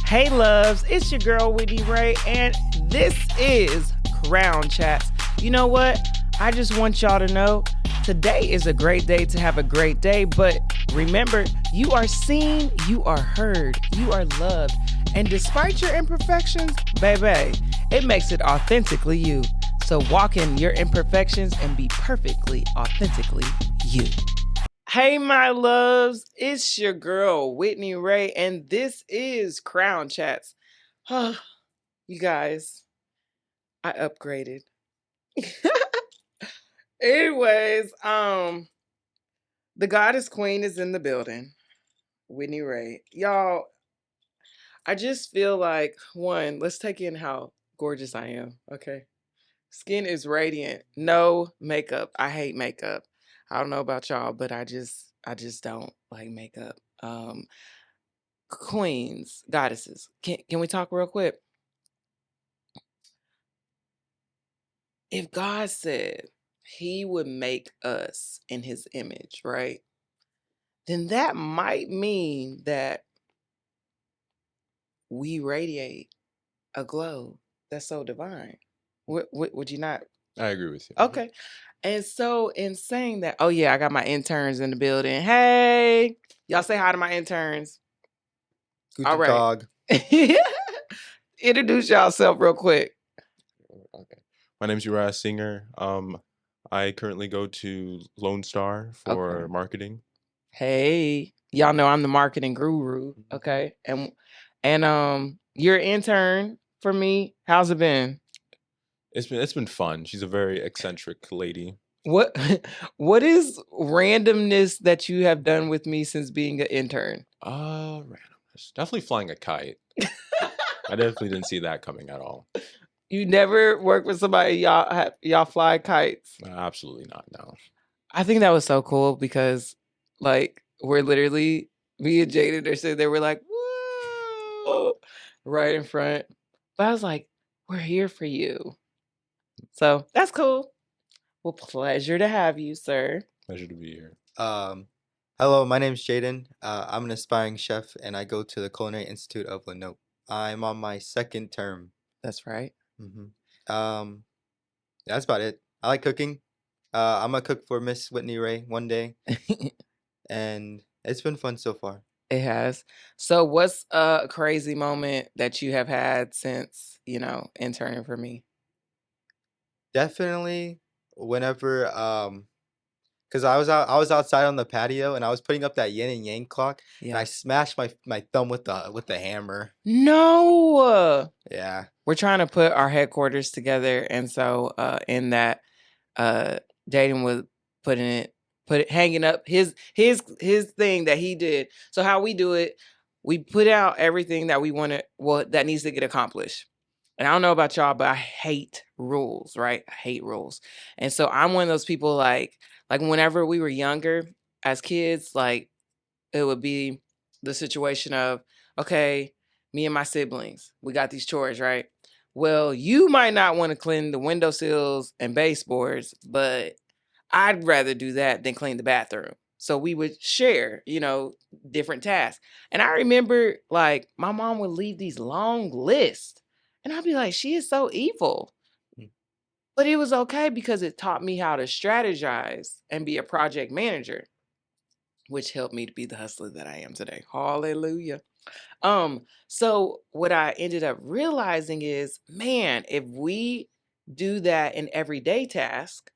Hey loves, it's your girl Whitney Rae, and this is Crown Chats. You know what? I just want y'all to know today is a great day to have a great day, but remember, you are seen, you are heard, you are loved, and despite your imperfections, baby, it makes it authentically you. So walk in your imperfections and be perfectly, authentically you. Hey, my loves, it's your girl, Whitney Rae, and this is Crown Chats. You guys, I upgraded. Anyways, the goddess queen is in the building, Whitney Rae. Y'all, I just feel like, one, let's take in how gorgeous I am, okay? Skin is radiant, no makeup. I hate makeup. I don't know about y'all, but I just don't like makeup. Queens, goddesses. Can we talk real quick? If God said he would make us in his image, right? Then that might mean that we radiate a glow that's so divine. Would you not? I agree with you. Okay. And so in saying that, oh yeah, I got my interns in the building. Hey, y'all say hi to my interns. Guten All right. Tag. Introduce yourself real quick. Okay. My name is Uriah Singer. I currently go to Lone Star for Okay. marketing. Hey, y'all know I'm the marketing guru, okay? And you're an intern for me. How's it been? It's been fun. She's a very eccentric lady. What what is randomness that you have done with me since being an intern? Randomness. Definitely flying a kite. I definitely didn't see that coming at all. You never work with somebody y'all fly kites. Absolutely not. No. I think that was so cool because like we're literally me and Jaden are sitting there, we're like, whoa, right in front. But I was like, we're here for you. So that's cool. Well, pleasure to have you, sir. Pleasure to be here. Hello, my name's Jaden. I'm an aspiring chef, and I go to the Culinary Institute of Lenope. I'm on my second term. That's right. That's about it. I like cooking. I'm gonna cook for Miss Whitney Rae one day, and it's been fun so far. It has. So what's a crazy moment that you have had since, interning for me? Definitely, whenever because I was outside on the patio, and I was putting up that yin and yang clock, and I smashed my thumb with the hammer. No. Yeah. We're trying to put our headquarters together, and so in that Jaden was hanging up his thing that he did. So how we do it, we put out everything that we wanted, that needs to get accomplished. And I don't know about y'all, but I hate rules, right? I hate rules. And so I'm one of those people like whenever we were younger as kids, like it would be the situation of, okay, me and my siblings, we got these chores, right? Well, you might not want to clean the windowsills and baseboards, but I'd rather do that than clean the bathroom. So we would share, different tasks. And I remember like my mom would leave these long lists. And I'd be like, she is so evil. Mm. But it was okay because it taught me how to strategize and be a project manager, which helped me to be the hustler that I am today. Hallelujah. So what I ended up realizing is, man, if we do that in everyday task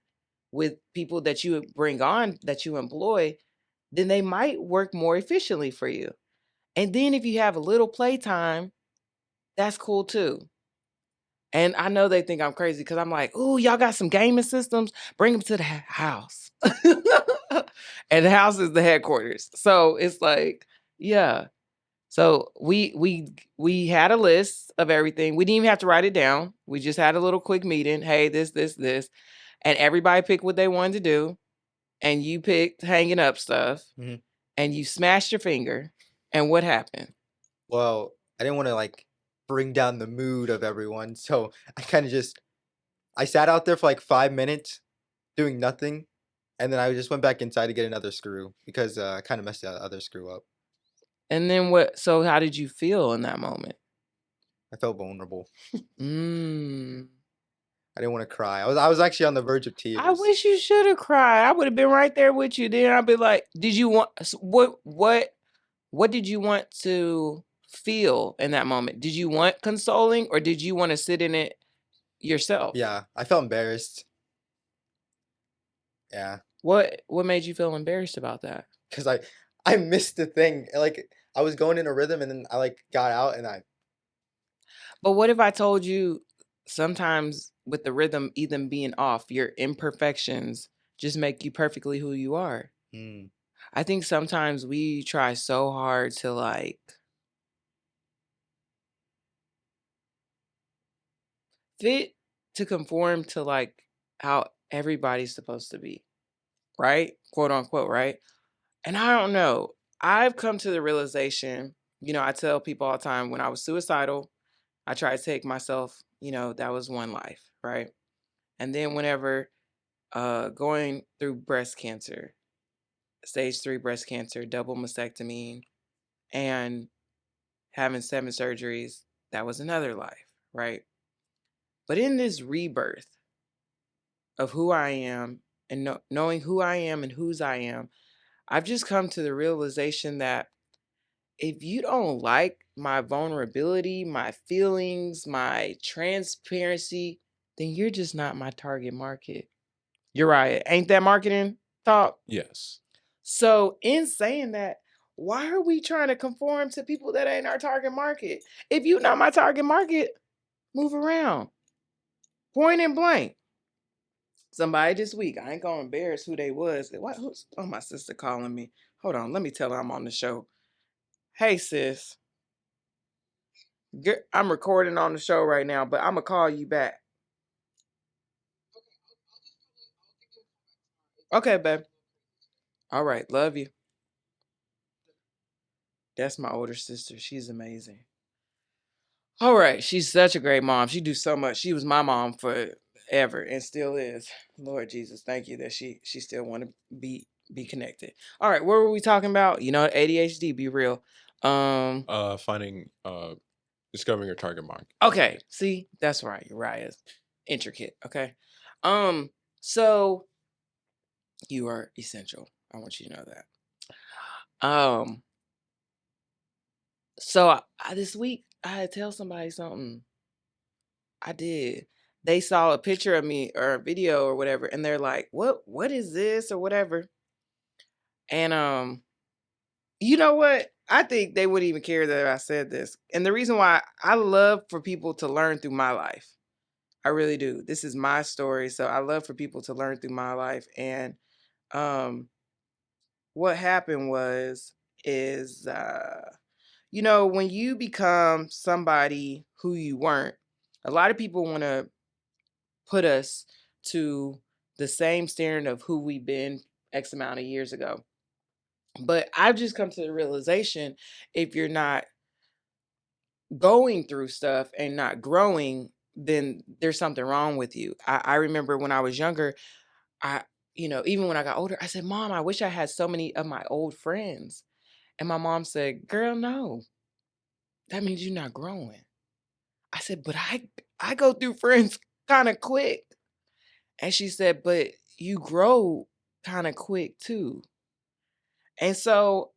with people that you bring on, that you employ, then they might work more efficiently for you. And then if you have a little playtime, that's cool too. And I know they think I'm crazy because I'm like, "Ooh, y'all got some gaming systems? Bring them to the house." And the house is the headquarters. So it's like, yeah. So we had a list of everything. We didn't even have to write it down. We just had a little quick meeting. Hey, this. And everybody picked what they wanted to do. And you picked hanging up stuff. Mm-hmm. And you smashed your finger. And what happened? Well, I didn't want to like bring down the mood of everyone, so I kind of I sat out there for like 5 minutes doing nothing, and then I just went back inside to get another screw because I kind of messed the other screw up. And then what? So how did you feel in that moment? I felt vulnerable. Mm. I didn't want to cry. I was actually on the verge of tears. I wish you should have cried. I would have been right there with you. Then I'd be like, did you want what did you want to feel in that moment? Did you want consoling or did you want to sit in it yourself? Yeah, I felt embarrassed. Yeah, What made you feel embarrassed about that? because I missed the thing. Like I was going in a rhythm, and then I like got out, and I But what if I told you sometimes with the rhythm even being off, your imperfections just make you perfectly who you are? mm, I think sometimes we try so hard to like fit to conform to like how everybody's supposed to be, right? Quote unquote, right? And I don't know. I've come to the realization, I tell people all the time when I was suicidal, I tried to take myself, that was one life, right? And then whenever going through breast cancer, stage 3 breast cancer, double mastectomy, and having 7 surgeries, that was another life, right? But in this rebirth of who I am and knowing who I am and whose I am, I've just come to the realization that if you don't like my vulnerability, my feelings, my transparency, then you're just not my target market. You're right. Ain't that marketing talk? Yes. So, in saying that, why are we trying to conform to people that ain't our target market? If you're not my target market, move around. Point and blank. Somebody this week, I ain't gonna embarrass who they was. Who's my sister calling me? Hold on, let me tell her I'm on the show. Hey sis, I'm recording on the show right now, but I'm gonna call you back. Okay, babe. All right, love you. That's my older sister. She's amazing. All right, she's such a great mom. She do so much. She was my mom forever and still is. Lord Jesus, thank you that she still want to be connected. All right, what were we talking about? ADHD, be real. Finding discovering your target market. Okay, see, that's right. Uriah's intricate. Okay. So you are essential. I want you to know that. So this week I had to tell somebody something. I did. They saw a picture of me or a video or whatever, and they're like, What is this?" or whatever. And you know what? I think they wouldn't even care that I said this. And the reason why I love for people to learn through my life. I really do. This is my story, so I love for people to learn through my life. And um what happened is when you become somebody who you weren't, a lot of people want to put us to the same standard of who we've been X amount of years ago. But I've just come to the realization if you're not going through stuff and not growing, then there's something wrong with you. I remember when I was younger, even when I got older, I said, Mom, I wish I had so many of my old friends. And my mom said, Girl, no, that means you're not growing. I said, But I go through friends kind of quick. And she said, But you grow kind of quick too. And so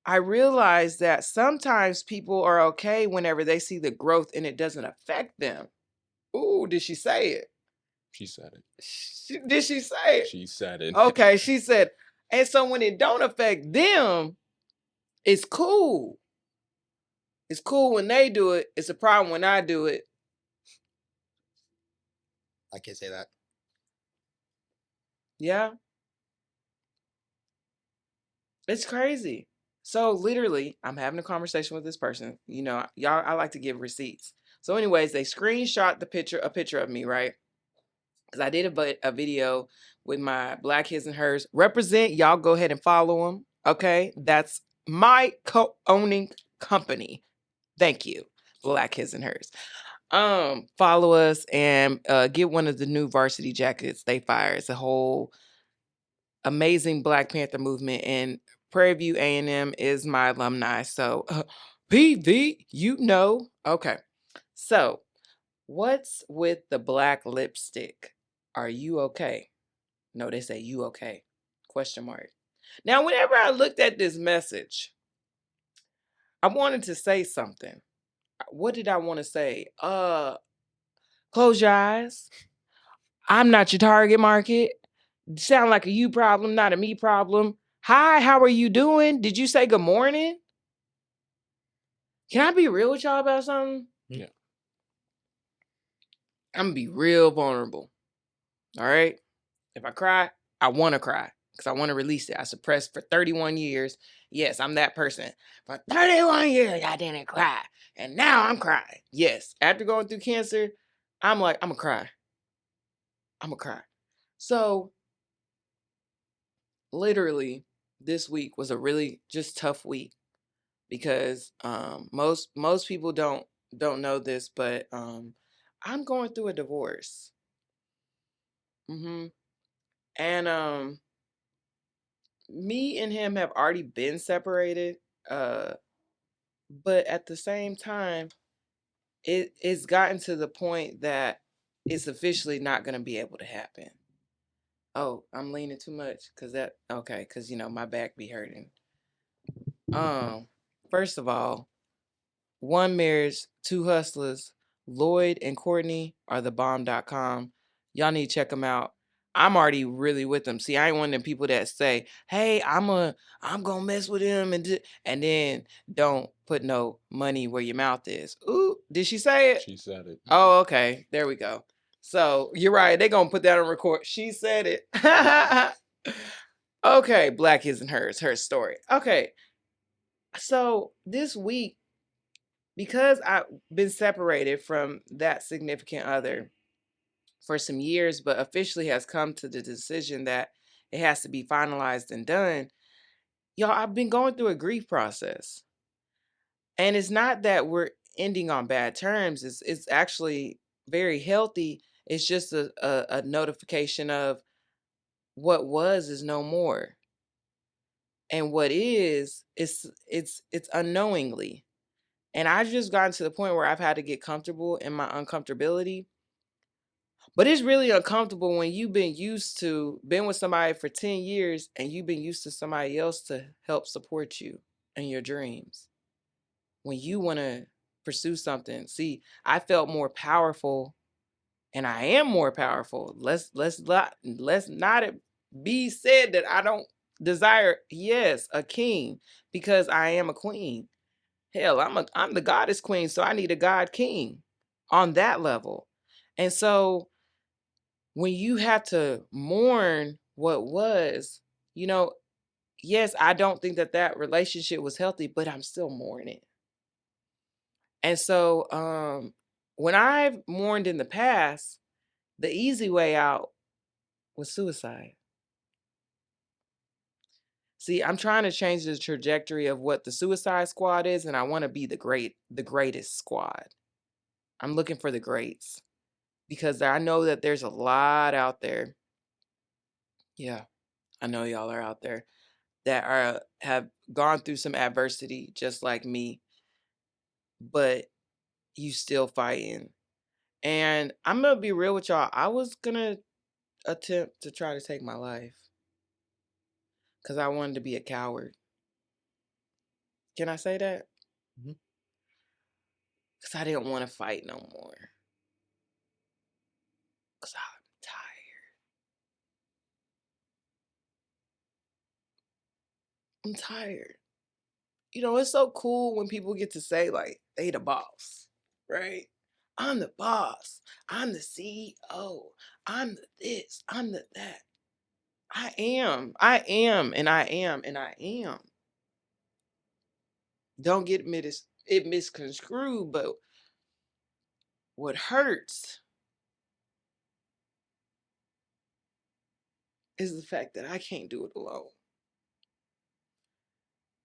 I realized that sometimes people are okay whenever they see the growth and it doesn't affect them. Ooh, did she say it? She said it. Did she say it? She said it. Okay, she said, and so when it don't affect them, it's cool. It's cool when they do it. It's a problem when I do it. I can't say that. Yeah. It's crazy. So literally, I'm having a conversation with this person. Y'all, I like to give receipts. So, anyways, they screenshot a picture of me, right? Because I did a video with my Black His and Hers. Represent, y'all go ahead and follow them. Okay. That's my co-owning company. Thank you. Black His and Hers. Follow us and get one of the new varsity jackets they fire. It's a whole amazing Black Panther movement. And Prairie View A&M is my alumni. So, PV, you know. Okay. So, what's with the black lipstick? Are you okay? No, they say you okay. Question mark. Now, whenever I looked at this message, I wanted to say something. What did I want to say? Close your eyes. I'm not your target market. Sound like a you problem, not a me problem. Hi, how are you doing? Did you say good morning? Can I be real with y'all about something? Yeah. I'm gonna be real vulnerable. All right. If I cry, I want to cry because I want to release it. I suppressed for 31 years. Yes, I'm that person. For 31 years, I didn't cry. And now I'm crying. Yes. After going through cancer, I'm like, I'm gonna cry. I'm gonna cry. So literally, this week was a really just tough week because most people don't know this, but I'm going through a divorce. And me and him have already been separated, uh but at the same time it's gotten to the point that it's officially not going to be able to happen. Oh, I'm leaning too much because that okay, because my back be hurting. First of all, one marriage, two hustlers. Lloyd and Courtney are the bomb.com. Y'all need to check them out. I'm already really with them. See, I ain't one of them people that say, "Hey, I'm gonna mess with him," and then don't put no money where your mouth is. Ooh, did she say it? She said it. Oh, okay. There we go. So you're right. They're gonna put that on record. She said it. Okay, Black His and Hers, her story. Okay. So this week, because I've been separated from that significant other for some years, but officially has come to the decision that it has to be finalized and done, y'all, I've been going through a grief process. And it's not that we're ending on bad terms, it's actually very healthy. It's just a notification of what was is no more. And what is, it's unknowingly. And I've just gotten to the point where I've had to get comfortable in my uncomfortability. But it's really uncomfortable when you've been with somebody for 10 years and you've been used to somebody else to help support you in your dreams. When you want to pursue something, see, I felt more powerful and I am more powerful. Let's not it be said that I don't desire, yes, a king because I am a queen. Hell, I'm the goddess queen, so I need a god king on that level. And so when you have to mourn what was, you know, yes, I don't think that relationship was healthy, but I'm still mourning. And so when I've mourned in the past, the easy way out was suicide. See, I'm trying to change the trajectory of what the Suicide Squad is, and I want to be the greatest squad. I'm looking for the greats because I know that there's a lot out there. Yeah, I know y'all are out there that have gone through some adversity just like me, but you still fighting. And I'm gonna be real with y'all. I was gonna attempt to try to take my life because I wanted to be a coward. Can I say that? Mhm. Because I didn't want to fight no more. Because I'm tired. I'm tired. It's so cool when people get to say, like, they the boss, right? I'm the boss. I'm the CEO. I'm the this. I'm the that. I am. I am. And I am. And I am. Don't get it misconstrued, but what hurts is the fact that I can't do it alone.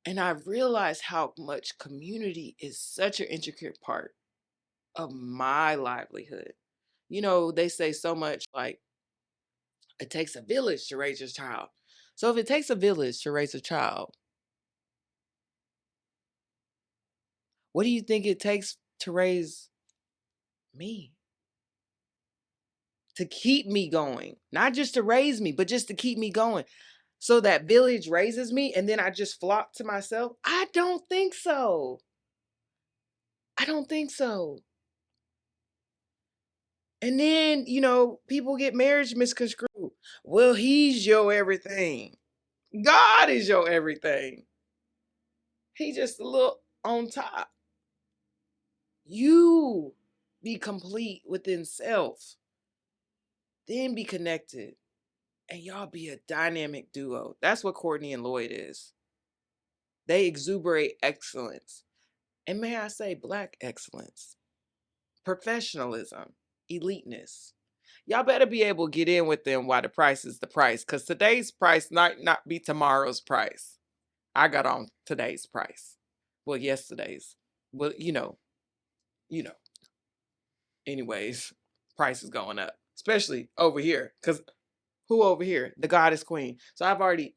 And I realized how much community is such an intricate part of my livelihood. They say so much like it takes a village to raise a child. So if it takes a village to raise a child, What do you think it takes to raise me? To keep me going, not just to raise me, but just to keep me going. So that village raises me and then I just flop to myself? I don't think so. I don't think so. And then, people get marriage misconstrued. Well, he's your everything. God is your everything. He just a little on top. You be complete within self. Then be connected. And y'all be a dynamic duo. That's what Courtney and Lloyd is. They exuberate excellence. And may I say, Black excellence, professionalism, eliteness. Y'all better be able to get in with them while the price is the price, because today's price might not be tomorrow's price. I got on today's price. Well, yesterday's. Well, you know. Anyways, price is going up, especially over here. Because who over here? The goddess queen. So I've already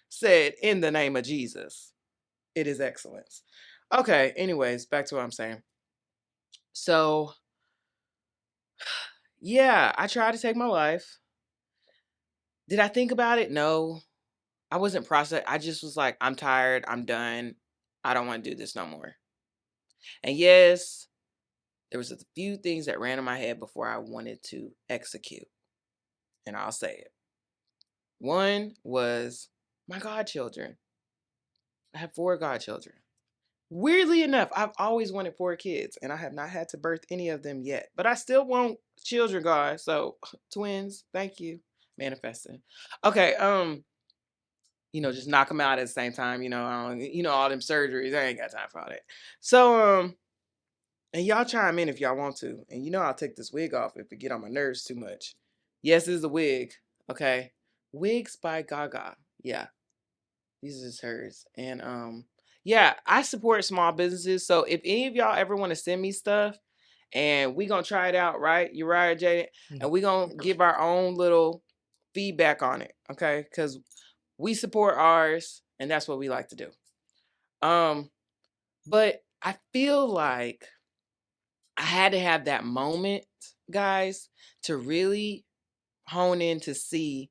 said, in the name of Jesus, it is excellence. Okay, anyways, back to what I'm saying. So, yeah, I tried to take my life. Did I think about it? No. I wasn't processed. I just was like, I'm tired. I'm done. I don't want to do this no more. And yes, there was a few things that ran in my head before I wanted to execute. And I'll say it. One was my godchildren. I have 4 godchildren. Weirdly enough, I've always wanted 4 kids, and I have not had to birth any of them yet. But I still want children, God. So twins, thank you. Manifesting. Okay, just knock them out at the same time, all them surgeries. I ain't got time for all that. So, and y'all chime in if y'all want to. And I'll take this wig off if it get on my nerves too much. Yes, it's a wig. Okay. Wigs by Gaga. Yeah. These is hers. And yeah, I support small businesses. So if any of y'all ever want to send me stuff and we gonna try it out, right? You're right, Jaden. And we gonna give our own little feedback on it. Okay. Because we support ours and that's what we like to do. But I feel like I had to have that moment, guys, to really hone in to see,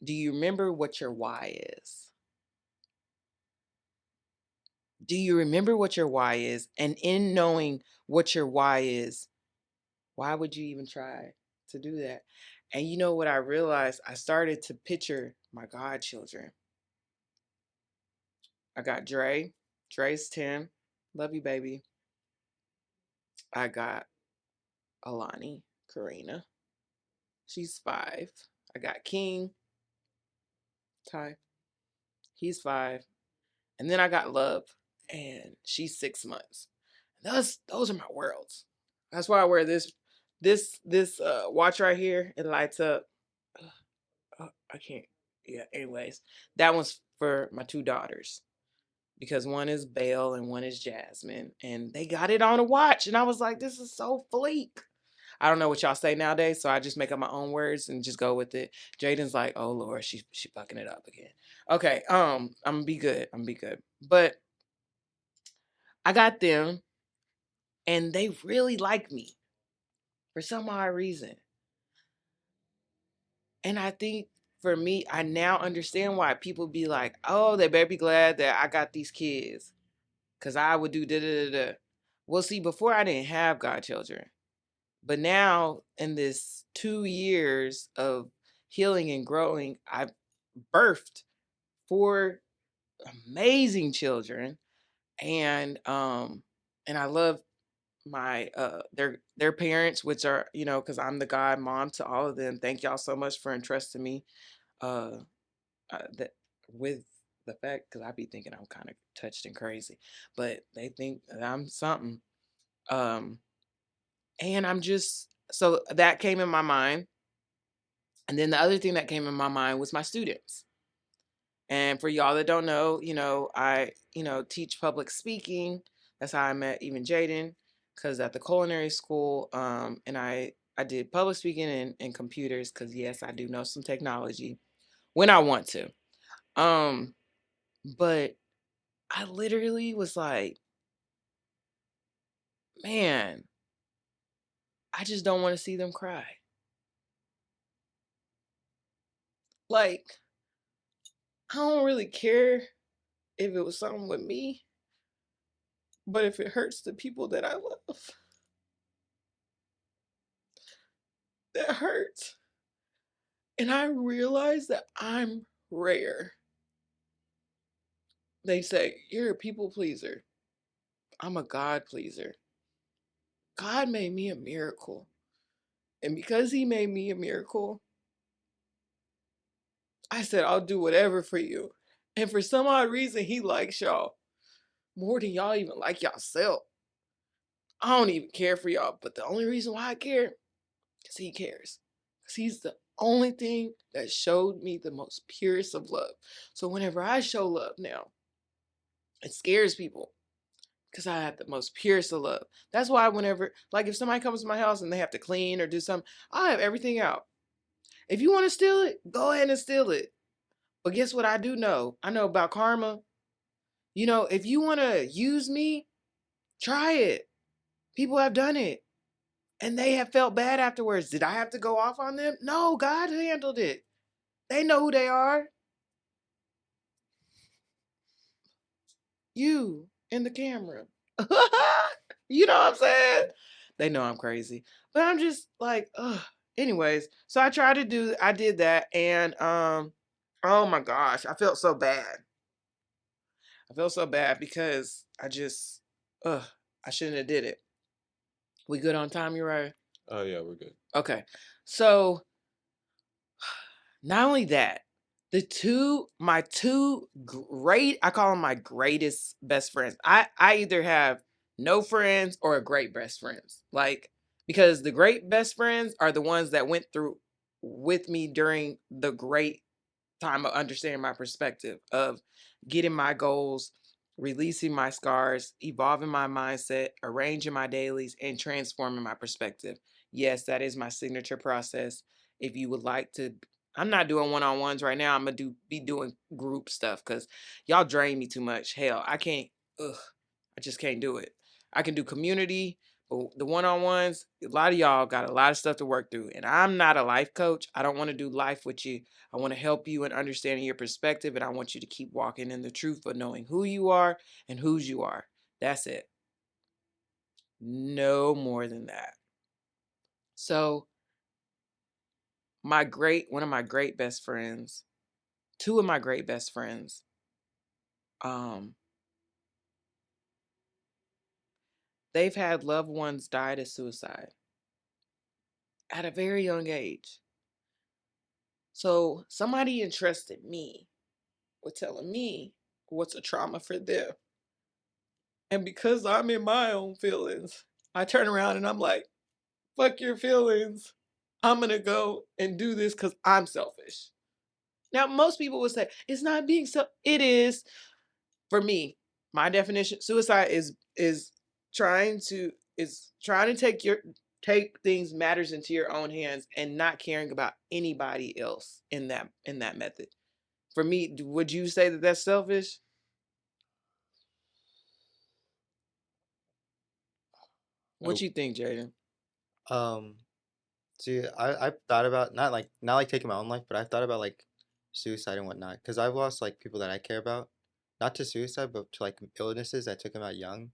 do you remember what your why is? Do you remember what your why is? And in knowing what your why is, why would you even try to do that? And you know what I realized? I started to picture my godchildren. I got Dre. Dre's 10. Love you, baby. I got Alani, Karina. She's 5. I got King, Ty. He's 5. And then I got Love, and she's 6 months. Those are my worlds. That's why I wear this watch right here. It lights up. I can't. Yeah. Anyways, that one's for my 2 daughters because one is Belle and one is Jasmine, and they got it on a watch, and I was like, this is so fleek. I don't know what y'all say nowadays, so I just make up my own words and just go with it. Jaden's like, oh Lord, she fucking it up again. Okay, I'm gonna be good. I'm gonna be good. But I got them, and they really like me for some odd reason. And I think for me, I now understand why people be like, oh, they better be glad that I got these kids. Cause I would do da da da da. Well, see, before I didn't have godchildren. But now in this 2 years of healing and growing, I've birthed 4 amazing children. And I love my their parents, which are, because I'm the god mom to all of them. Thank y'all so much for entrusting me uh that with the fact, because I be thinking I'm kind of touched and crazy, but they think that I'm something. um and I'm just, so that came in my mind. And then the other thing that came in my mind was my students. And for y'all that don't know, I teach public speaking. That's how I met even Jaden, because at the culinary school, and I did public speaking and computers, because yes, I do know some technology when I want to. But I literally was like, man, I just don't want to see them cry. Like, I don't really care if it was something with me, but if it hurts the people that I love, that hurts. And I realize that I'm rare. They say, you're a people pleaser. I'm a God pleaser. God made me a miracle. And because he made me a miracle, I said, I'll do whatever for you. And for some odd reason, he likes y'all more than y'all even like yourself. I don't even care for y'all, but the only reason why I care is he cares. Because he's the only thing that showed me the most purest of love. So whenever I show love now, it scares people because I have the most purest of love. That's why whenever, like if somebody comes to my house and they have to clean or do something, I have everything out. If you want to steal it, go ahead and steal it. But guess what I do know? I know about karma. You know, if you want to use me, try it. People have done it. And they have felt bad afterwards. Did I have to go off on them? No, God handled it. They know who they are. You in the camera. You know what I'm saying? They know I'm crazy. But I'm just like, ugh. Anyways, so I did that and oh my gosh, I felt so bad. I felt so bad because ugh, I shouldn't have did it. We good on time, you right? Oh yeah, we're good. Okay. So not only that, my two great, I call them my greatest best friends. I either have no friends or great best friends. Like, because the great best friends are the ones that went through with me during the great time of understanding my perspective of getting my goals, releasing my scars, evolving my mindset, arranging my dailies, and transforming my perspective. Yes, that is my signature process. If you would like to, I'm not doing one-on-ones right now. I'm gonna be doing group stuff because y'all drain me too much. Hell, I can't. Ugh, I just can't do it. I can do community, but the one-on-ones, a lot of y'all got a lot of stuff to work through. And I'm not a life coach. I don't want to do life with you. I want to help you in understanding your perspective, and I want you to keep walking in the truth of knowing who you are and whose you are. That's it. No more than that. So, one of my great best friends, two of my great best friends, um, they've had loved ones died of suicide at a very young age. So, somebody entrusted me with telling me what's a trauma for them. And because I'm in my own feelings, I turn around and I'm like, fuck your feelings. I'm going to go and do this because I'm selfish. Now, most people would say, it's not being so. It is. For me, my definition, suicide is trying to take things matters into your own hands and not caring about anybody else in that method. For me, would you say that that's selfish? What I, you think, Jaden? Um, See, I've thought about not like taking my own life, but I've thought about like suicide and whatnot. Because I've lost like people that I care about, not to suicide, but to like illnesses that took them out young,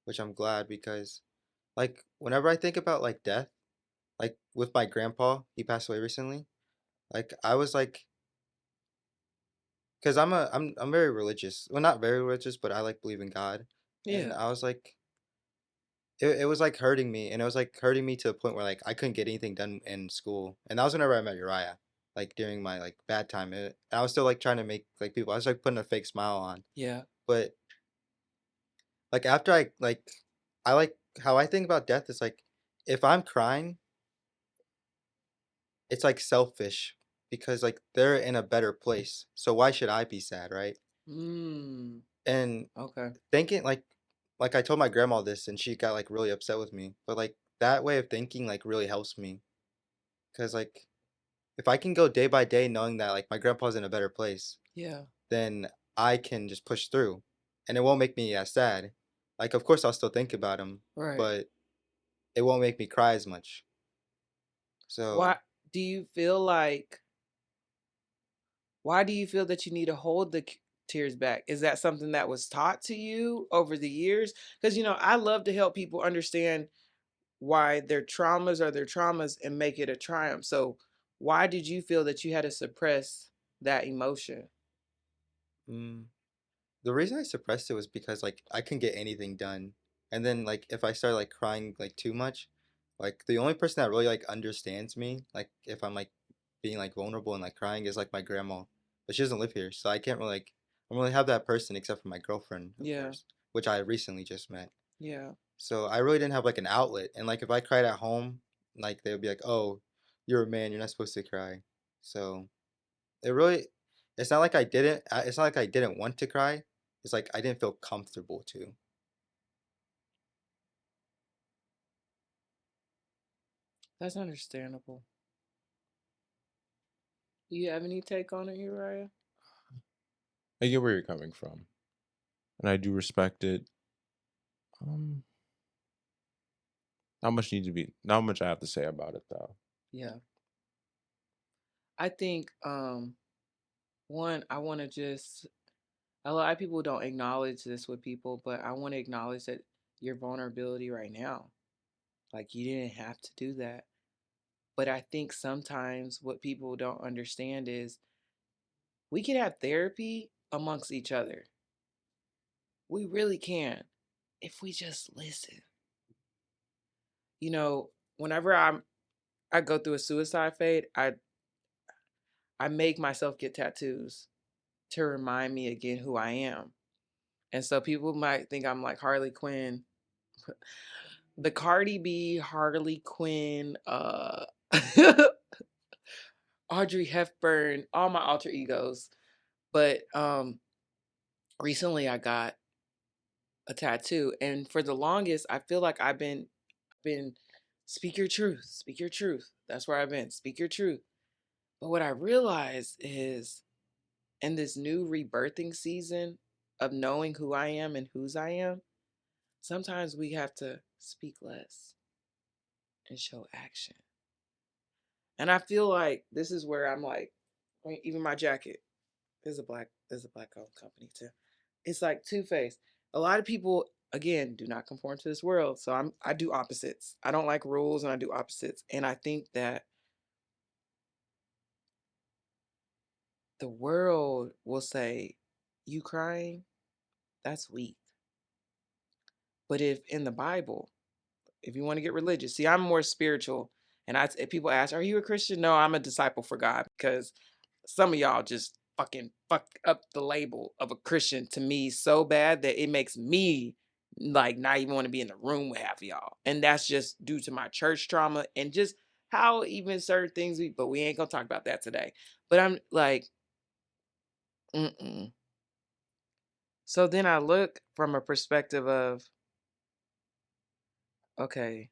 which I'm glad because like whenever I think about like death, like with my grandpa, he passed away recently. Like I was like, because I'm very religious. Well, not very religious, but I like believe in God, and Yeah. I was like, it was like hurting me, and it was like hurting me to the point where like I couldn't get anything done in school, and that was whenever I met Uriah, like during my like bad time. I was still like trying to make like people. I was like putting a fake smile on, Yeah. but like after I like how I think about death is like if I'm crying, it's like selfish because like they're in a better place, so why should I be sad, right? Mm. And Okay. thinking like I told my grandma this, and she got like really upset with me, but like that way of thinking like really helps me because like if I can go day by day knowing that like my grandpa's in a better place, Yeah. then I can just push through and it won't make me as sad. Like, of course, I'll still think about them, Right. but it won't make me cry as much. So, Why do you feel like why do you feel that you need to hold the tears back? Is that something that was taught to you over the years? Because, I love to help people understand why their traumas are their traumas and make it a triumph. So, why did you feel that you had to suppress that emotion? mm, the reason I suppressed it was because like I couldn't get anything done. And then like if I start like crying like too much, like the only person that really like understands me, like if I'm like being like vulnerable and like crying is like my grandma. But she doesn't live here, so I can't really like I don't really have that person except for my girlfriend, of Yeah, course, which I recently just met. yeah. So I really didn't have like an outlet. And like if I cried at home, like they would be like, "Oh, you're a man, you're not supposed to cry." So it really, it's not like I didn't. It's not like I didn't want to cry. It's like I didn't feel comfortable to. That's understandable. Do you have any take on it, Uriah? I get where you're coming from, and I do respect it. Um, not much I have to say about it though. Yeah. I think one, I want to just a lot of people don't acknowledge this with people, but I want to acknowledge that your vulnerability right now. Like you didn't have to do that. But I think sometimes what people don't understand is we can have therapy amongst each other. We really can if we just listen. You know, whenever I go through a suicide fade, I make myself get tattoos to remind me again who I am. And so people might think I'm like Harley Quinn, the Cardi B, Harley Quinn, Audrey Hepburn, all my alter egos. But recently I got a tattoo, and for the longest I feel like I've been speak your truth, speak your truth. That's where I've been. Speak your truth. But what I realized is in this new rebirthing season of knowing who I am and whose I am, sometimes we have to speak less and show action. And I feel like this is where I'm like, I mean, even my jacket there's a black owned company too. It's like two faced. A lot of people again do not conform to this world. So I do opposites. I don't like rules and I do opposites. And I think that the world will say, you crying, that's weak. But if in the Bible, if you want to get religious, see, I'm more spiritual. And if people ask, are you a Christian? No, I'm a disciple for God because some of y'all just fucking fuck up the label of a Christian to me so bad that it makes me like not even want to be in the room with half of y'all. And that's just due to my church trauma and just how even certain things but we ain't gonna talk about that today. But I'm like, mm-mm. So then I look from a perspective of, okay,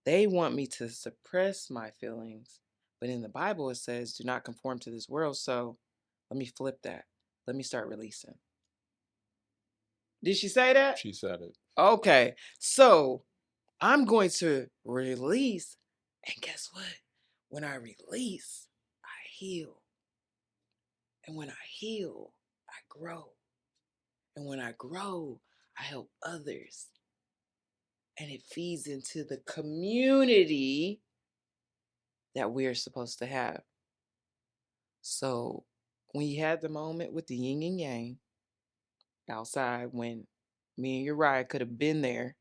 they want me to suppress my feelings. But in the Bible, it says, do not conform to this world. So let me flip that. Let me start releasing. Did she say that? She said it. Okay. So I'm going to release. And guess what? When I release, I heal. And when I heal, I grow. And when I grow, I help others. And it feeds into the community that we're supposed to have. So when you had the moment with the yin and yang outside, when me and Uriah could have been there,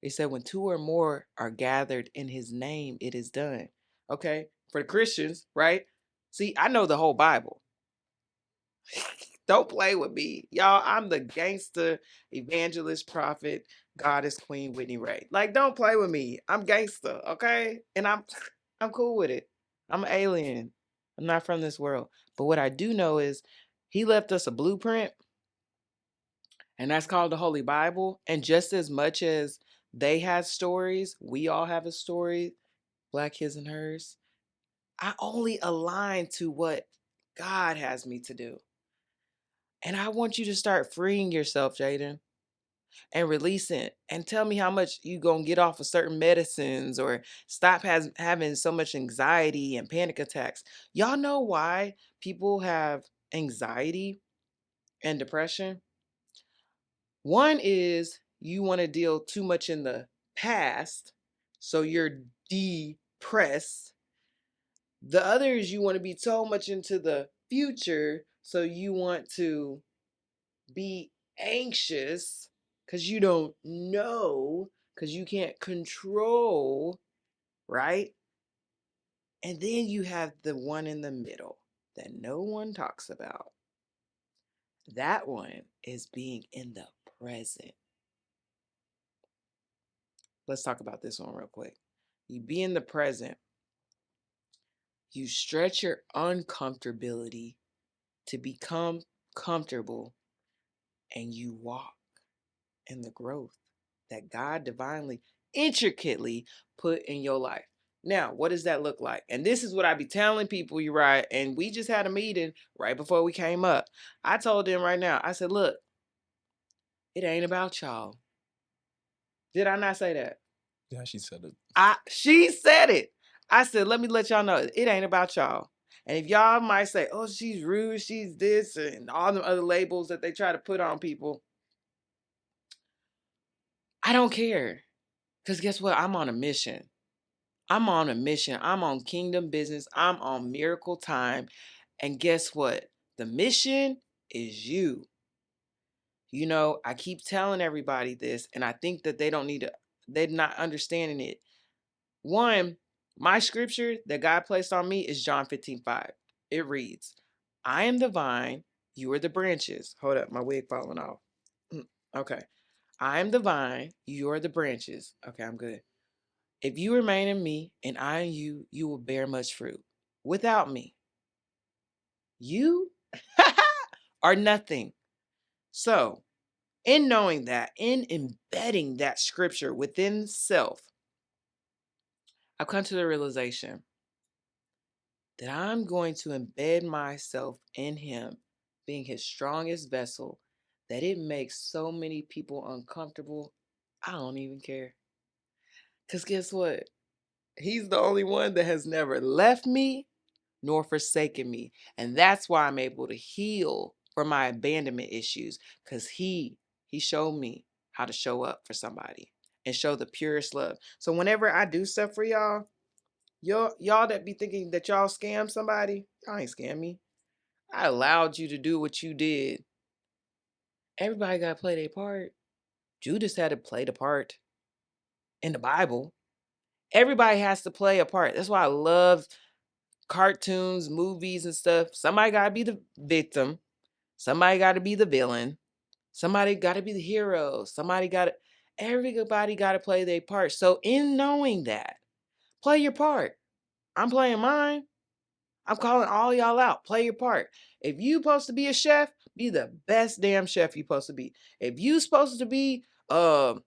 they said when two or more are gathered in his name, it is done. Okay. For the Christians, right? See, I know the whole Bible. Don't play with me. Y'all, I'm the gangster evangelist prophet goddess queen Whitney Rae. Like, don't play with me. I'm gangster, okay? And I'm cool with it. I'm an alien. I'm not from this world. But what I do know is he left us a blueprint, and that's called the Holy Bible. And just as much as they had stories, we all have a story, Black his and hers. I only align to what God has me to do. And I want you to start freeing yourself, Jaden. and releasing, and tell me how much you gonna get off of certain medicines, or stop having so much anxiety and panic attacks. Y'all know why people have anxiety and depression? One is you want to deal too much in the past, so you're depressed. The other is you want to be so much into the future, so you want to be anxious because you don't know, because you can't control, right? And then you have the one in the middle that no one talks about. That one is being in the present. Let's talk about this one real quick. You be in the present, you stretch your uncomfortability to become comfortable, and you walk in the growth that God divinely, intricately put in your life. Now, what does that look like? And this is what I be telling people, you right. And we just had a meeting right before we came up. I told them right now, I said, look, it ain't about y'all. Did I not say that? Yeah, she said it. She said it. I said, let me let y'all know it ain't about y'all. And if y'all might say, oh, she's rude, she's this, and all the other labels that they try to put on people, I don't care. Because guess what? I'm on a mission. I'm on a mission. I'm on kingdom business. I'm on miracle time. And guess what? The mission is you. You know, I keep telling everybody this, and I think that they don't need to, they're not understanding it. One, my scripture that God placed on me is John 15:5. It reads, I am the vine, you are the branches. Hold up, my wig falling off. Okay. I am the vine, you are the branches. Okay, I'm good. If you remain in me and I in you, you will bear much fruit. Without me, you are nothing. So, in knowing that, in embedding that scripture within self, I've come to the realization that I'm going to embed myself in him, being his strongest vessel, that it makes so many people uncomfortable. I don't even care. Because guess what? He's the only one that has never left me nor forsaken me. And that's why I'm able to heal from my abandonment issues, because he showed me how to show up for somebody and show the purest love. So whenever I do stuff for y'all that be thinking that y'all scam somebody, y'all ain't scam me. I allowed you to do what you did. Everybody got to play their part. Judas had to play the part in the Bible. Everybody has to play a part. That's why I love cartoons, movies, and stuff. Somebody got to be the victim. Somebody got to be the villain. Somebody got to be the hero. Everybody got to play their part. So, in knowing that, play your part. I'm playing mine. I'm calling all y'all out. Play your part. If you supposed to be a chef, be the best damn chef you supposed to be. If you supposed to be the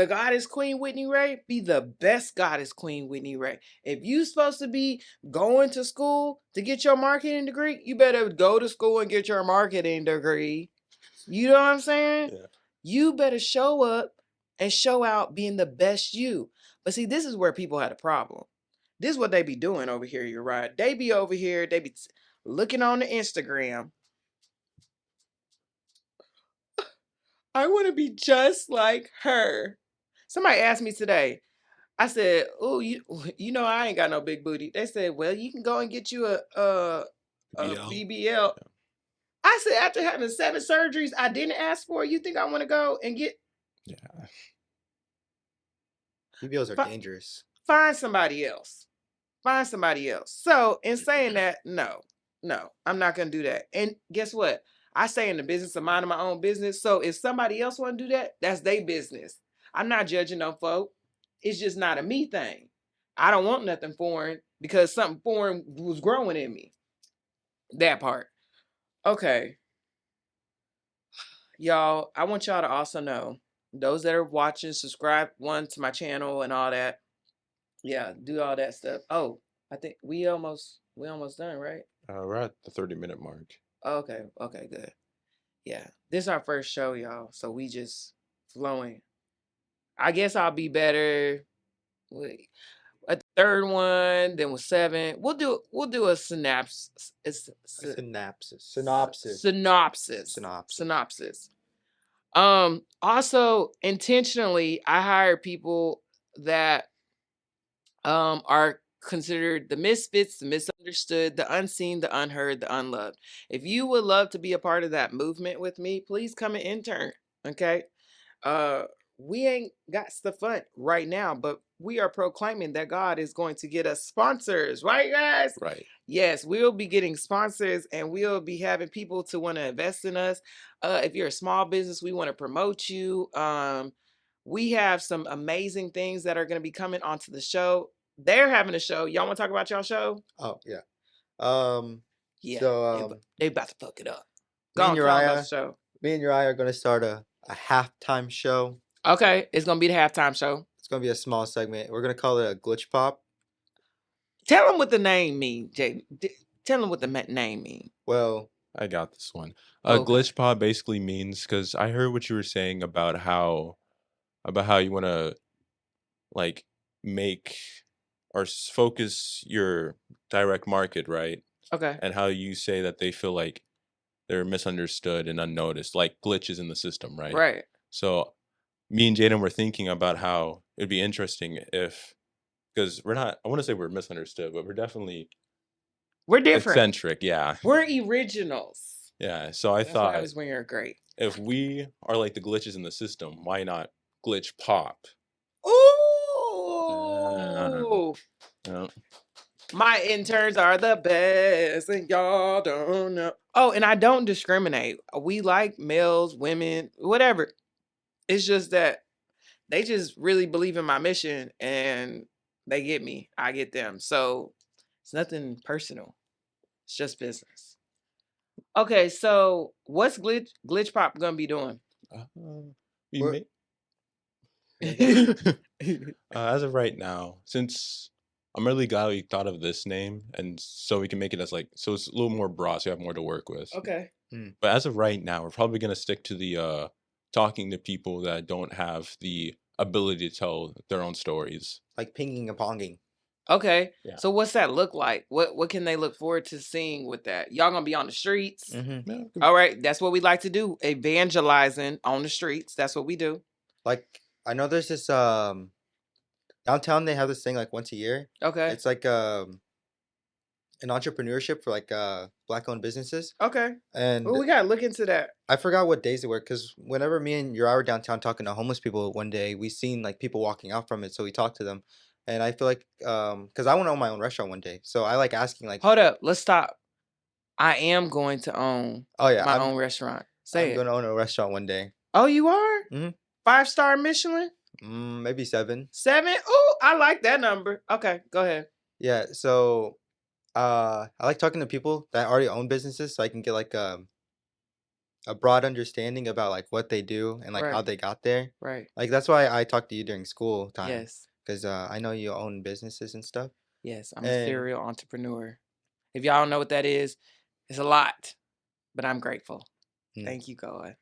goddess Queen Whitney Rae, be the best goddess Queen Whitney Rae. If you supposed to be going to school to get your marketing degree, you better go to school and get your marketing degree. You know what I'm saying? Yeah. You better show up and show out being the best you. But see, this is where people had a problem. This is what they be doing over here, you're right. They be over here, they be looking on the Instagram. I want to be just like her. Somebody asked me today. I said, "Oh, you know I ain't got no big booty." They said, "Well, you can go and get you a BL. BBL." I said, "After having 7 surgeries, I didn't ask for it. You think I want to go and get Yeah. BBLs are fi- dangerous. find somebody else? Find somebody else." So, in saying that, no, I'm not gonna do that. And guess what? I stay in the business of minding my own business. So, if somebody else want to do that, that's their business. I'm not judging no folk. It's just not a me thing. I don't want nothing foreign because something foreign was growing in me. That part. Okay, y'all, I want y'all to also know, those that are watching, subscribe to my channel and all that. Yeah, do all that stuff. Oh, I think we almost done, right? We're at the 30-minute mark. Okay, good. Yeah, this is our first show, y'all. So we just flowing. I guess I'll be better with a third one. Then with 7, we'll do a synopsis. It's Synopsis. synopsis. Also intentionally, I hire people that are considered the misfits, the misunderstood, the unseen, the unheard, the unloved. If you would love to be a part of that movement with me, please come and intern. Okay. Uh we ain't got the fun right now, but we are proclaiming that God is going to get us sponsors, right, guys? Right. Yes, we'll be getting sponsors and we'll be having people to want to invest in us. If you're a small business, we want to promote you. We have some amazing things that are going to be coming onto the show. They're having a show. Y'all want to talk about y'all show? Oh yeah. Um. Yeah. So they about to fuck it up. me Go and on, tell 'em about the Uriah, show. are gonna start a halftime show. Okay, it's gonna be the halftime show. It's gonna be a small segment. We're gonna call it a glitch pop. Tell them what the name mean, Jay. Tell them what the name mean. Well, I got this one. Okay. Glitch pod basically means, because I heard what you were saying about how you want to like make or focus your direct market, right? Okay. And how you say that they feel like they're misunderstood and unnoticed, like glitches in the system, right? Right. So me and Jaden were thinking about how it'd be interesting if, because we're not, I want to say we're misunderstood, but we're definitely We're different. eccentric. Yeah. We're originals. Yeah. So I That's what thought, happens when you're great. if we are like the glitches in the system, why not glitch pop? Ooh. Yeah. My interns are the best, and y'all don't know. Oh, and I don't discriminate. We like males, women, whatever. It's just that they just really believe in my mission and they get me. I get them. So it's nothing personal. It's just business. Okay, so what's glitch pop gonna be doing? We We're- may, as of right now, since I'm really glad we thought of this name, and so we can make it as like, so it's a little more broad, so you have more to work with. Okay. But as of right now, we're probably gonna stick to the talking to people that don't have the ability to tell their own stories. like pinging and ponging. Okay. Yeah. So what's that look like? What can they look forward to seeing with that? Y'all gonna be on the streets? Mm-hmm. Yeah, All right, that's what we like to do. Evangelizing on the streets. That's what we do. Like I know there's this downtown they have this thing like once a year. Okay. It's like an entrepreneurship for like black owned businesses. Okay. And Well, we gotta look into that. I forgot what days they were because whenever me and Uriah were downtown talking to homeless people one day, we seen like people walking out from it, so we talked to them. And I feel like because I want to own my own restaurant one day, so I like asking like, Hold up. Let's stop. I am going to own oh yeah, my own restaurant. Say I'm it. gonna own a restaurant one day. Oh, you are? Mhm. 5-star Michelin? Maybe 7. 7? Oh, I like that number. Okay, go ahead. Yeah, so I like talking to people that already own businesses, so I can get like a broad understanding about like what they do and like how Right. they got there. Right. Like that's why I talked to you during school time Yes. because I know you own businesses and stuff. Yes. I'm a And serial entrepreneur. If y'all don't know what that is, it's a lot, but I'm grateful. Mm. Thank you, God.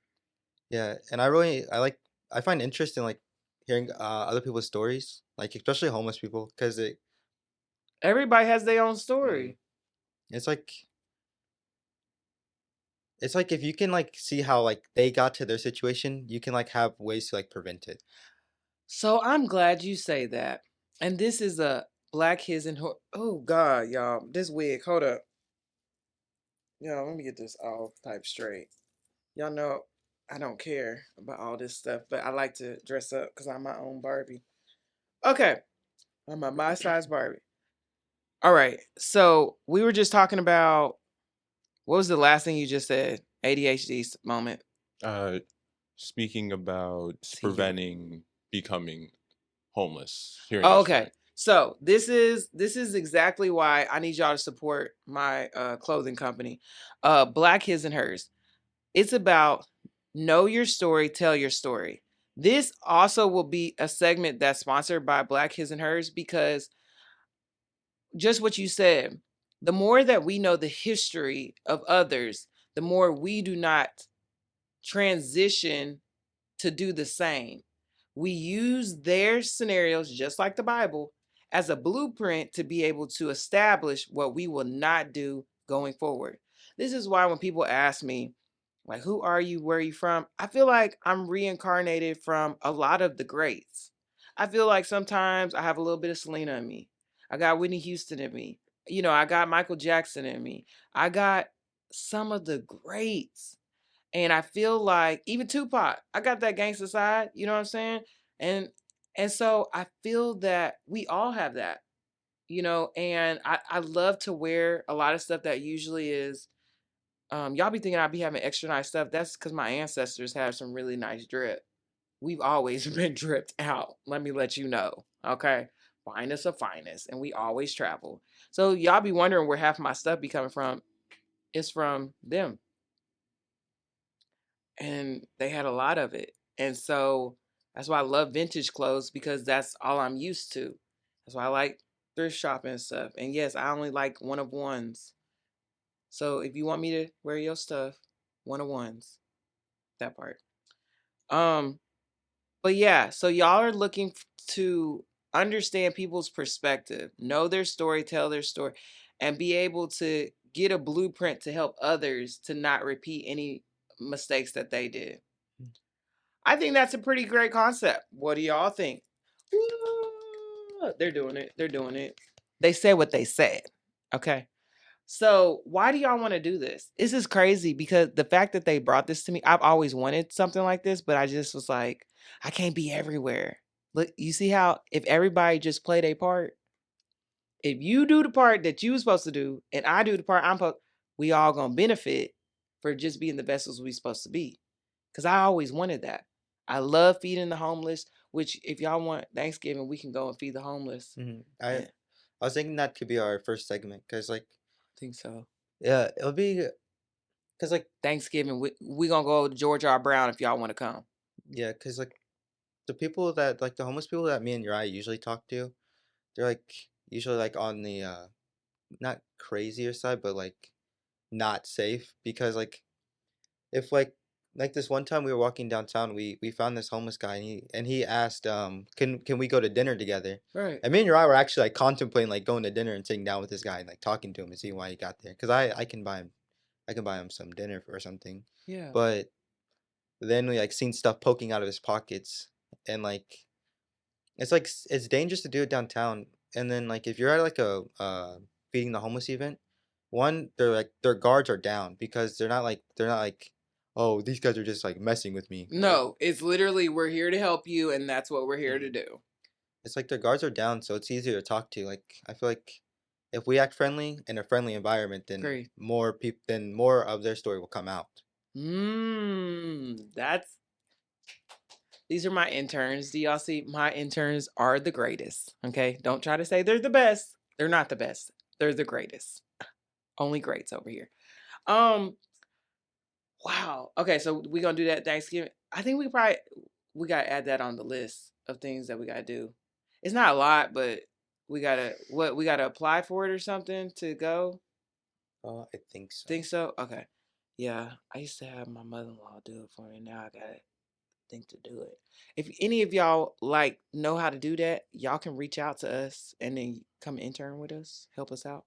yeah, and I find interest in like hearing other people's stories, like especially homeless people, because Everybody has their own story. it's like if you can like see how like they got to their situation, you can like have ways to like prevent it. So I'm glad you say that. And this is a Black His and oh God, y'all. This wig. Hold up. Y'all, let me get this all type straight. Y'all know I don't care about all this stuff, but I like to dress up because I'm my own Barbie. Okay. I'm a my size Barbie. All right. So we were just talking about what was the last thing you just said? ADHD moment. Speaking about See, preventing becoming homeless here in Oh, Detroit. okay. So this is exactly why I need y'all to support my clothing company, Black His and Hers. It's about know your story, tell your story. This also will be a segment that's sponsored by Black His and Hers because just what you said, the more that we know the history of others, the more we do not transition to do the same. We use their scenarios, just like the Bible, as a blueprint to be able to establish what we will not do going forward. This is why when people ask me, like, who are you? Where are you from? I feel like I'm reincarnated from a lot of the greats. I feel like sometimes I have a little bit of Selena in me. I got Whitney Houston in me. I got Michael Jackson in me. I got some of the greats. And I feel like even Tupac, I got that gangster side, you know what I'm saying? And and so I feel that we all have that, and I love to wear a lot of stuff that usually is y'all be thinking I'd be having extra nice stuff. That's because my ancestors have some really nice drip. We've always been dripped out. Let me let you know. Okay. Finest of finest. And we always travel. So y'all be wondering where half my stuff be coming from. It's from them. And they had a lot of it. And so that's why I love vintage clothes because that's all I'm used to. That's why I like thrift shopping and stuff. And yes, I only like one of ones. So if you want me to wear your stuff, one of ones, that part. Um, but yeah, so y'all are looking to understand people's perspective, know their story, tell their story, and be able to get a blueprint to help others to not repeat any mistakes that they did. I think that's a pretty great concept. What do y'all think? They're doing it. They're doing it. They said what they said. Okay. So why do y'all want to do this? This is crazy because the fact that they brought this to me, I've always wanted something like this, but I just was like, I can't be everywhere. Look, you see how if everybody just played a part, if you do the part that you were supposed to do, and I do the part we all gonna benefit for just being the vessels we supposed to be. Cause I always wanted that. I love feeding the homeless. Which, if y'all want Thanksgiving, we can go and feed the homeless. I Yeah, I was thinking that could be our first segment because like I think so. yeah, it'll be because like Thanksgiving, we gonna go to George R. Brown if y'all want to come. yeah, because like the people that like the homeless people that me and Uriah usually talk to, they're like usually like on the not crazier side, but like not safe because if like this one time we were walking downtown, we found this homeless guy and he asked can we go to dinner together? Right. And me and Uriah were actually like contemplating like going to dinner and sitting down with this guy and like talking to him and seeing why he got there because I can buy him some dinner or something, Yeah. but then we like seen stuff poking out of his pockets and it's dangerous to do it downtown. And then like if you're at like a feeding the homeless event, one they're like their guards are down because they're not like oh these guys are just like messing with me. No, it's literally we're here to help you, and that's what we're here to do. It's like their guards are down, so it's easier to talk to. Like I feel like if we act friendly in a friendly environment, then Great. more of their story will come out. That's these are my interns. Do y'all see? My interns are the greatest. Okay, don't try to say they're the best. They're not the best. They're the greatest. Only greats over here. Um. Wow. Okay, so we gonna do that Thanksgiving. I think we gotta add that on the list of things that we gotta do. It's not a lot, but we gotta apply for it or something to go. I think so. Think so? Okay. Yeah, I used to have my mother-in-law do it for me. Now I gotta think to do it. If any of y'all like know how to do that, y'all can reach out to us and then come intern with us, help us out.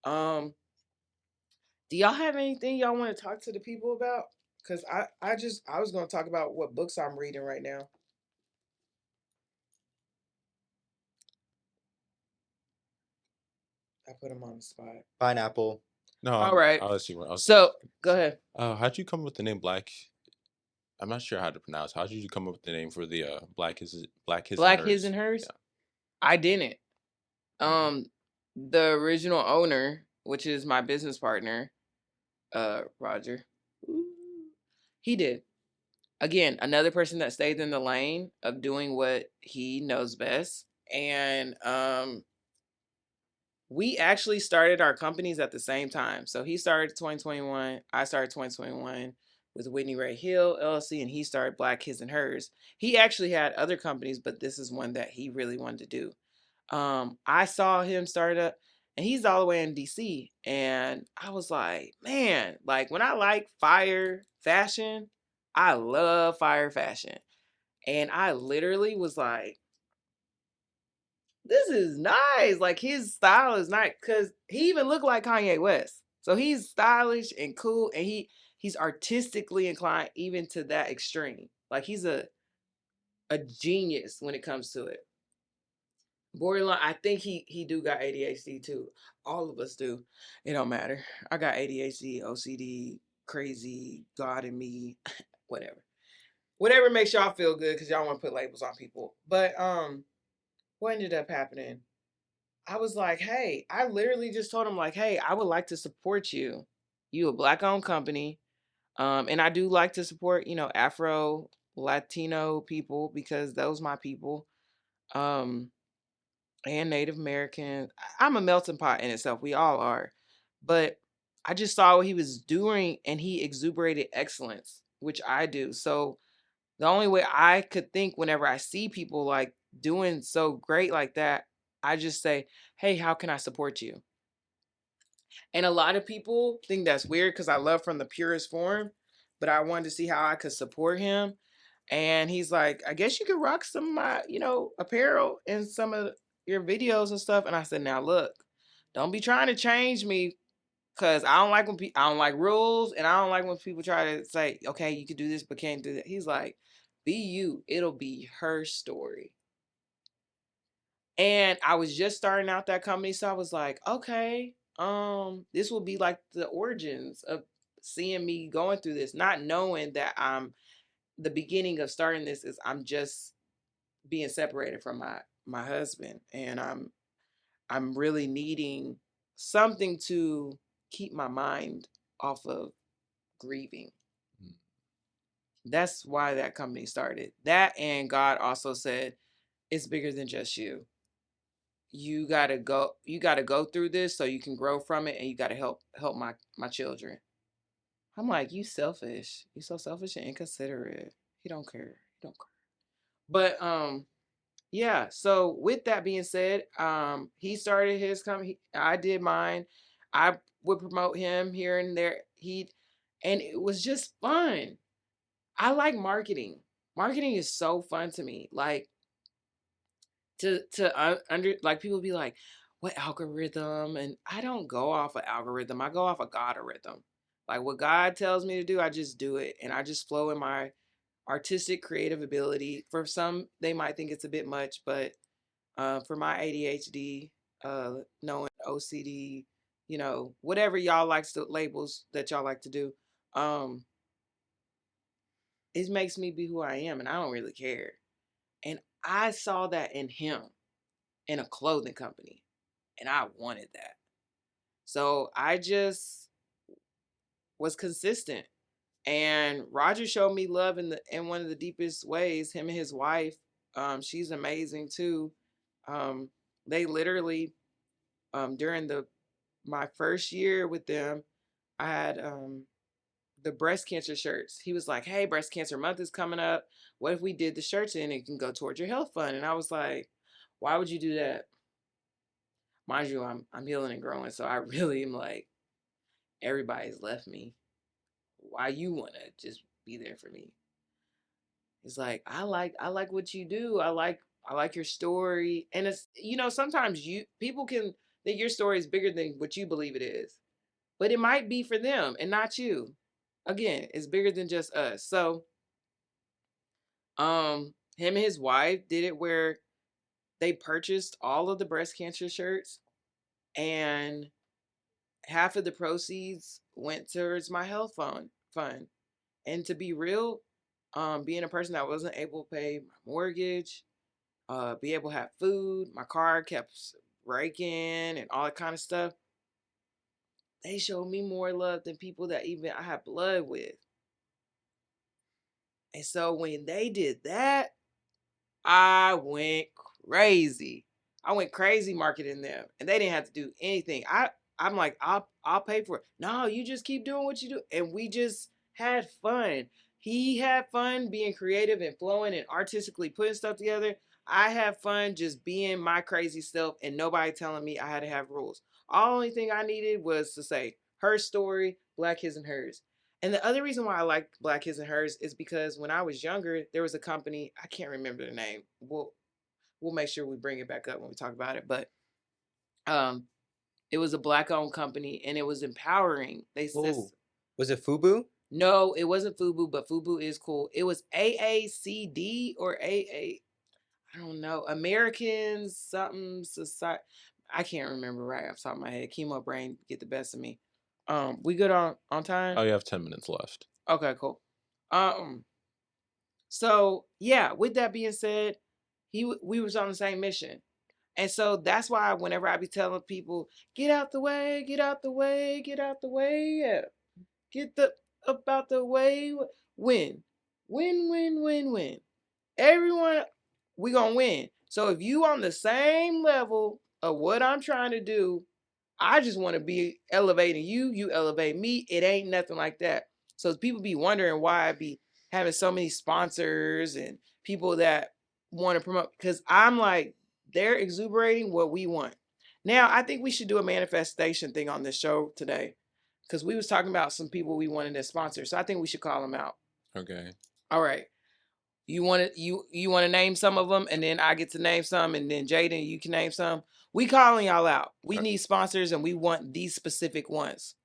Um, do y'all have anything y'all want to talk to the people about? Cause I was gonna talk about what books I'm reading right now. I put them on the spot. Pineapple. No, All right. I'll let you. I was. So go ahead. How'd you come with the name Black? I'm not sure how to pronounce. How did you come up with the name for the Black His and Black his Hers? and hers. Yeah. I didn't. Mhm. Um, the original owner, which is my business partner, Roger, he did. Again, another person that stayed in the lane of doing what he knows best. And we actually started our companies at the same time. So he started 2021, I started 2021 with Whitney Rae Hill LLC, and he started Black His and Hers. He actually had other companies, but this is one that he really wanted to do. I saw him start up, and he's all the way in DC, and I was like, man, like when I like fire fashion, I love fire fashion. And I literally was like, this is nice. Like his style is nice because he even looked like Kanye West. So he's stylish and cool, and he's artistically inclined even to that extreme. Like he's a genius when it comes to it. Borderline, I think he do got ADHD too. All of us do. It don't matter. I got ADHD, OCD, crazy, God in me, whatever. Whatever makes y'all feel good because y'all want to put labels on people. But what ended up happening? I was like, hey, I literally just told him like, hey, I would like to support you. You a black owned company. And I do like to support, Afro Latino people because those my people. Um, and Native American. I'm a melting pot in itself. We all are. But I just saw what he was doing and he exuberated excellence, which I do. So the only way I could think whenever I see people like doing so great like that, I just say, hey, how can I support you? And a lot of people think that's weird because I love from the purest form, but I wanted to see how I could support him. And he's like, I guess you could rock some of my, apparel in some of your videos and stuff. And I said, now look, don't be trying to change me because I don't like when I don't like rules and I don't like when people try to say, okay, you could do this but can't do that. He's like, be you. It'll be her story. And I was just starting out that company, so I was like, okay, this will be like the origins of seeing me going through this, not knowing that I'm the beginning of starting this is I'm just being separated from my husband, and I'm really needing something to keep my mind off of grieving. Mm. That's why that company started. That and God also said it's bigger than just you. You gotta go through this so you can grow from it, and you gotta help my children. I'm like, you selfish. You so selfish and inconsiderate. He don't care. He don't care. But yeah, so with that being said, he started his company, I did mine. I would promote him here and there. And it was just fun. I like marketing. Marketing is so fun to me. Like to under like people be like, what algorithm? And I don't go off of algorithm. I go off of God rhythm. Like what God tells me to do, I just do it, and I just flow in my artistic creative ability. For some, they might think it's a bit much, but for my ADHD, knowing OCD, whatever y'all likes to labels that y'all like to do, um, it makes me be who I am, and I don't really care. And I saw that in him in a clothing company, and I wanted that. So I just was consistent. And Roger showed me love in one of the deepest ways. Him and his wife, she's amazing too. Um, they literally during the my first year with them, I had the breast cancer shirts. He was like, "Hey, breast cancer month is coming up. What if we did the shirts and it can go towards your health fund?" And I was like, "Why would you do that?" Mind you, I'm healing and growing, so I really am like, everybody's left me. Why you wanna just be there for me? It's like I like what you do. I like your story, and it's sometimes you people can think your story is bigger than what you believe it is, but it might be for them and not you. Again, it's bigger than just us. So, him and his wife did it where they purchased all of the breast cancer shirts, and half of the proceeds went towards my health fund. And to be real, being a person that wasn't able to pay my mortgage, be able to have food, my car kept breaking and all that kind of stuff. They showed me more love than people that even I had blood with. And so when they did that, I went crazy. I went crazy marketing them, and they didn't have to do anything. I'm like, I'll pay for it. No, you just keep doing what you do, and we just had fun. He had fun being creative and flowing and artistically putting stuff together. I had fun just being my crazy self, and nobody telling me I had to have rules. All only thing I needed was to say her story, black his and hers, And the other reason why I like Black His and Hers is because when I was younger, there was a company, I can't remember the name. We'll make sure we bring it back up when we talk about it. But um it was a Black owned company and it was empowering. They said Oh, was it Fubu? no, it wasn't Fubu, but Fubu is cool. It was AACD or AA, I don't know, Americans something society. I can't remember right off the top of my head. Chemo brain get the best of me. We good on time? Oh, you have 10 minutes left. Okay, cool. Um, so yeah, with that being said, we was on the same mission. And so that's why whenever I be telling people, get out the way, get out the way, get out the way, yeah. Get the up out the way. Win. Win, win, win, win. Everyone, we gonna win. So if you on the same level of what I'm trying to do, I just want to be elevating you. You elevate me. It ain't nothing like that. So people be wondering why I be having so many sponsors and people that want to promote, because I'm like, they're exuberating what we want. Now, I think we should do a manifestation thing on this show today because we was talking about some people we wanted as sponsors. So I think we should call them out. Okay. All right. You want to you want to name some of them, and then I get to name some, and then Jaden, you can name some. We calling y'all out. We need sponsors, and we want these specific ones.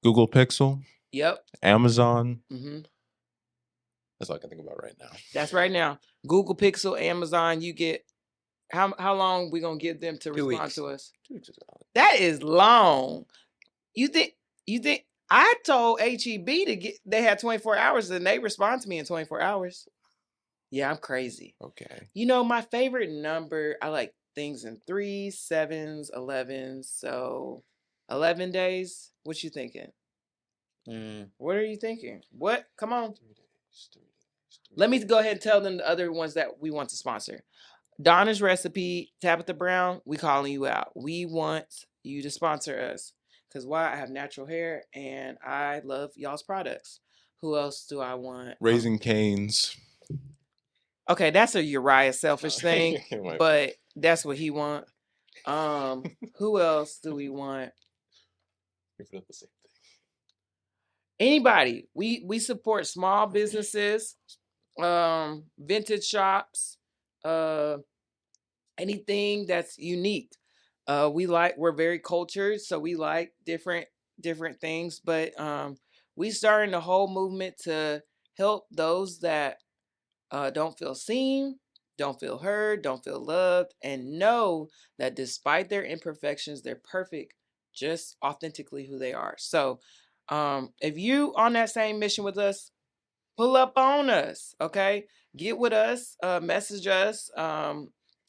Google Pixel, Yep. Amazon. Mm-hmm. That's all I can think about right now. That's right now. Google Pixel, Amazon. You get how long we gonna give them to 2 respond weeks. to us? 2 weeks is valid. That is long. You think I told HEB to get they had 24 hours and they respond to me in 24 hours. Yeah, I'm crazy. Okay. You know, my favorite number, I like things in 3s, 7s, 11s. So 11 days. What you thinking? What are you thinking? What? Come on. 3 days. 3 days. Let me go ahead and tell them the other ones that we want to sponsor. Donna's Recipe, Tabitha Brown, we calling you out. We want you to sponsor us. Because why? I have natural hair and I love y'all's products. Who else do I want? Raising Cane's. Okay, that's a Uriah selfish thing, My but that's what he want. Who else do we want? You're the same thing. Anybody. We support small businesses, vintage shops, anything that's unique. We're very cultured, so we like different things, but we starting the whole movement to help those that don't feel seen, don't feel heard, don't feel loved, and know that despite their imperfections, they're perfect, just authentically who they are. So, if you on that same mission with us, pull up on us, okay? Get with us, message us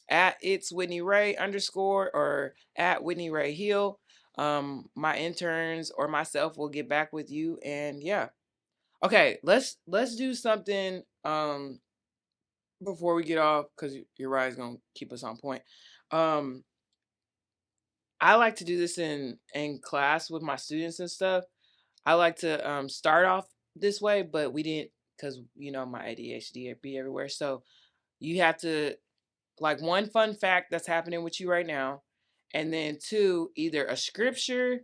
at it's Whitney Rae underscore or at Whitney Rae Hill. My interns or myself will get back with you, and yeah. Okay, let's do something before we get off, because your ride's gonna keep us on point. um I like to do this in class with my students and stuff. I like to start off this way, but we didn't, because my ADHD be everywhere. So you have to, like, one fun fact that's happening with you right now, and then two, either a scripture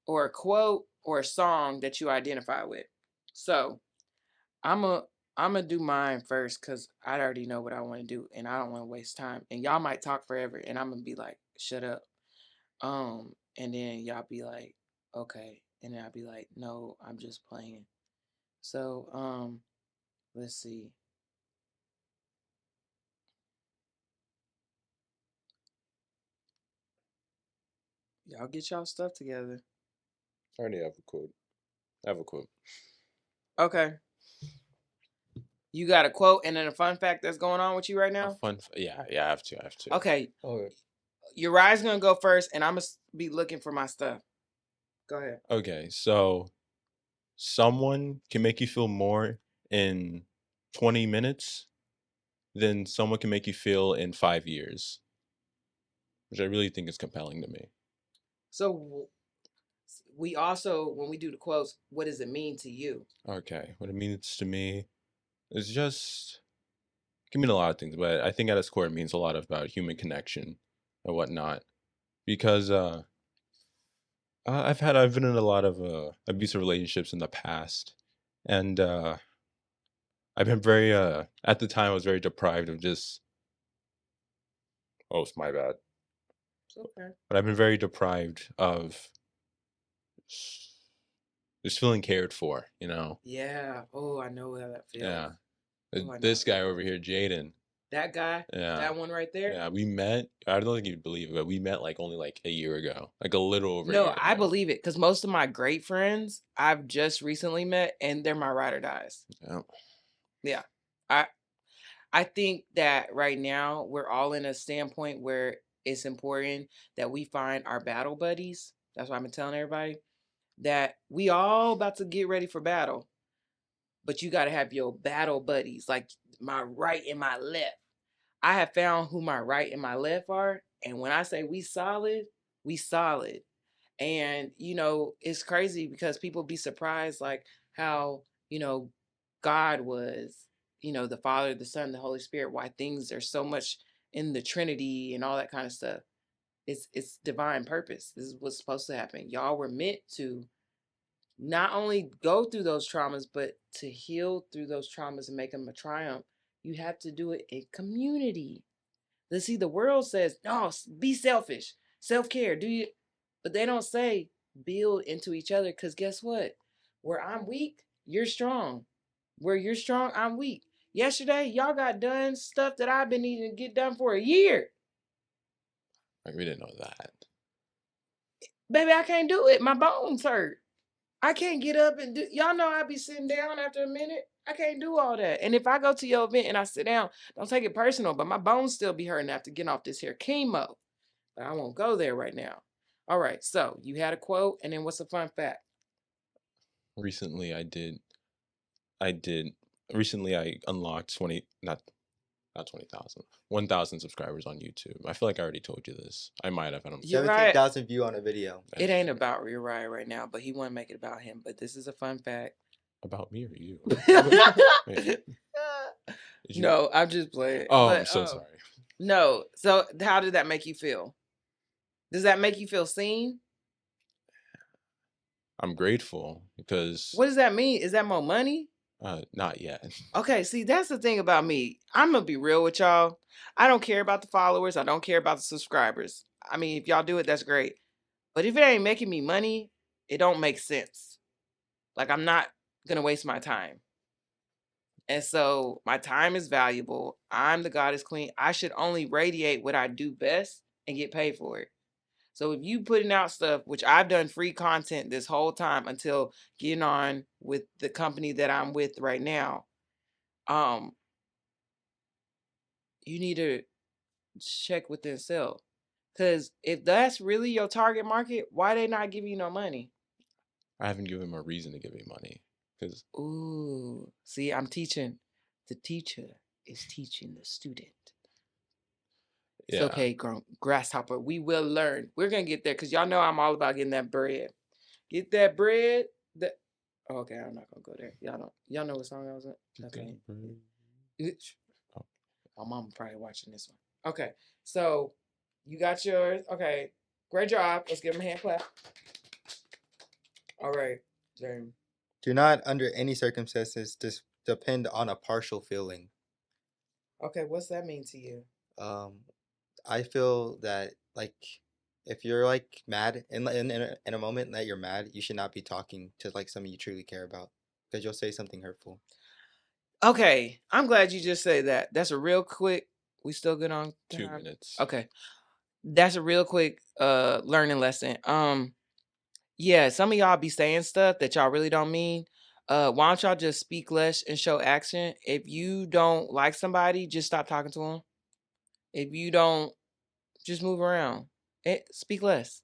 or a quote or a song that you identify with. So I'm a I'm gonna do mine first because I already know what I want to do and I don't want to waste time. And y'all might talk forever and I'm gonna be like, shut up. And then y'all be like, okay. And then I'll be like, no, I'm just playing. So, let's see. Y'all get y'all stuff together. I already have a quote. I have a quote. Okay. You got a quote and then a fun fact that's going on with you right now? Yeah, I have to. Okay. Okay. Uriah's gonna go first and I'm gonna be looking for my stuff. Go ahead. Okay, so someone can make you feel more in 20 minutes than someone can make you feel in 5 years, which I really think is compelling to me. So we also, when we do the quotes, what does it mean to you? Okay, what it means to me is just, it can mean a lot of things, but I think at its core it means a lot about human connection and whatnot. Because I've been in a lot of abusive relationships in the past, and I've been very at the time I was very deprived of just. Oh, it's my bad. It's okay. But I've been very deprived of just feeling cared for. Yeah. Oh, I know how that feels. Yeah. Oh, I know This how that guy over feels. here, Jaden. That guy, Yeah. that one right there. Yeah, we met. I don't think you'd believe it, but we met like only like a year ago, like a little over a No, year I ago. believe it because most of my great friends I've just recently met, and they're my ride or dies. Yeah. Yeah, I I think that right now we're all in a standpoint where it's important that we find our battle buddies. That's why I've been telling everybody that we all about to get ready for battle, but you got to have your battle buddies, like my right and my left. I have found who my right and my left are, and when I say we solid, we solid. And it's crazy because people be surprised like how, God was, the Father, the Son, the Holy Spirit, why things are so much in the Trinity and all that kind of stuff. It's divine purpose. This is what's supposed to happen. Y'all were meant to not only go through those traumas, but to heal through those traumas and make them a triumph. You have to do it in community. Let's see, the world says, no, be selfish, self care, do you? But they don't say build into each other because guess what? Where I'm weak, you're strong. Where you're strong, I'm weak. Yesterday, y'all got done stuff that I've been needing to get done for a year. Like we didn't know that. Baby, I can't do it. My bones hurt. I can't get up and do. Y'all know I be sitting down after a minute. I can't do all that. And if I go to your event and I sit down, don't take it personal, but my bones still be hurting after getting off this here chemo. But I won't go there right now. All right. So you had a quote, and then what's a fun fact? Recently, I did. Recently, I unlocked 20, not 20,000, 1,000 subscribers on YouTube. I feel like I already told you this. I might have. I don't. You're right. 17,000 view on a video. It ain't about Uriah right now, but he want to make it about him. But this is a fun fact. About me or you? Wait. You... No, I'm just playing. Oh, But, I'm so sorry. No. So how did that make you feel? Does that make you feel seen? I'm grateful because. What does that mean? Is that more money? Not yet. Okay, see, that's the thing about me. I'm gonna be real with y'all. I don't care about the followers. I don't care about the subscribers. I mean, if y'all do it, that's great. But if it ain't making me money, it don't make sense. Like I'm not gonna waste my time. And so my time is valuable. I'm the goddess queen. I should only radiate what I do best and get paid for it. So if you putting out stuff, which I've done free content this whole time until getting on with the company that I'm with right now, um, you need to check within self. Cause if that's really your target market, why they not giving you no money? I haven't given him a reason to give me money because. Ooh, see, I'm teaching. The teacher is teaching the student. It's Yeah. okay, grasshopper. We will learn. We're gonna get there because y'all know I'm all about getting that bread. Get that bread. That okay, I'm not gonna go there. Y'all know what song I was in? Okay. Oh. My mom probably watching this one. Okay, so you got yours. Okay, great job. Let's give him a hand clap. All right, James. Do not, under any circumstances, depend on a partial feeling. Okay, what's that mean to you? I feel that like if you're like mad in a moment that you're mad, you should not be talking to like someone you truly care about because you'll say something hurtful. Okay, I'm glad you just said that. That's a real quick. We still good on 2 time? minutes. Okay, that's a real quick learning lesson. Yeah, some of y'all be saying stuff that y'all really don't mean. Why don't y'all just speak less and show action? If you don't like somebody, just stop talking to them. If you don't, just move around. Speak less.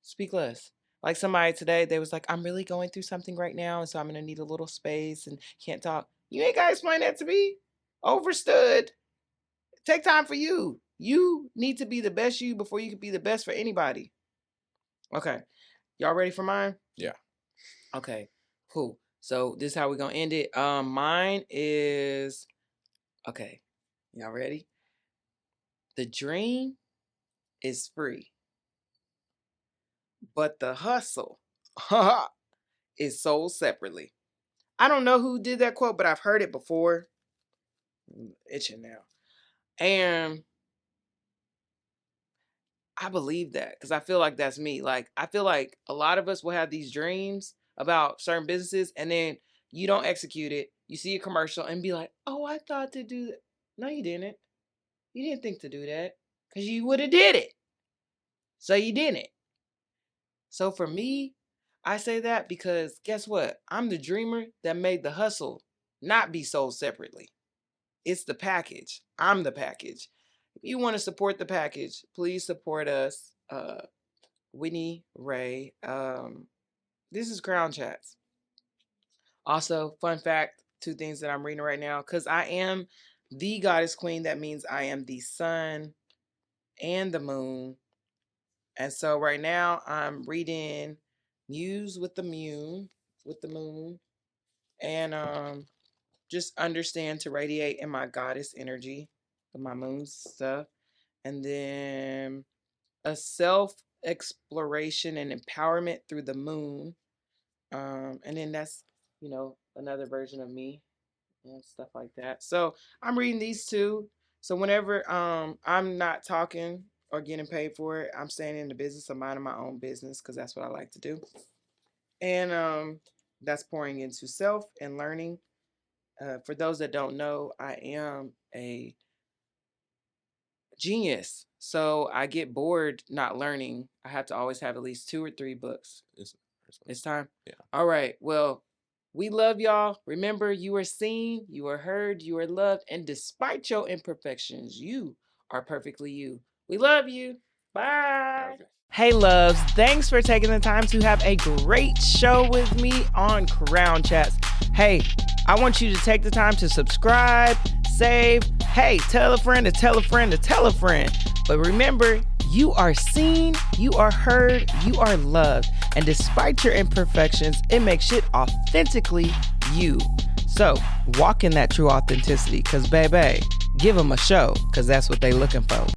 Speak less. Like somebody today, they was like, I'm really going through something right now, and so I'm gonna need a little space and can't talk. You ain't gotta explain that to me. Overstood. Take time for you. You need to be the best you before you can be the best for anybody. Okay. Y'all ready for mine? Yeah. Okay. Cool. So this is how we're gonna end it. Mine is okay. Y'all ready? The dream is free, but the hustle is sold separately. I don't know who did that quote, but I've heard it before. Itching now. And I believe that because I feel like that's me. Like, I feel like a lot of us will have these dreams about certain businesses and then you don't execute it. You see a commercial and be like, oh, I thought to do that. No, you didn't. You didn't think to do that because you would have did it. So you didn't. So for me, I say that because guess what? I'm the dreamer that made the hustle not be sold separately. It's the package. I'm the package. If you want to support the package, please support us. Whitney Rae. This is Crown Chats. Also, fun fact, two things that I'm reading right now, because I am the goddess queen. That means I am the sun and the moon. And so right now I'm reading Muse with the moon, and just understand to radiate in my goddess energy, my moon stuff, and then a self exploration and empowerment through the moon, and then that's another version of me and stuff like that. So I'm reading these two. So whenever I'm not talking or getting paid for it, I'm staying in the business of minding my own business because that's what I like to do. And that's pouring into self and learning. For those that don't know, I am a genius. So I get bored not learning. I have to always have at least 2 or 3 books. It's time? Yeah. All right. Well, we love y'all. Remember, you are seen, you are heard, you are loved, and despite your imperfections, you are perfectly you. We love you. Bye. Okay. Hey, loves. Thanks for taking the time to have a great show with me on Crown Chats. Hey, I want you to take the time to subscribe, save. Hey, tell a friend to tell a friend to tell a friend. But remember, you are seen, you are heard, you are loved. And despite your imperfections, it makes shit authentically you. So walk in that true authenticity because, baby, give them a show because that's what they looking for.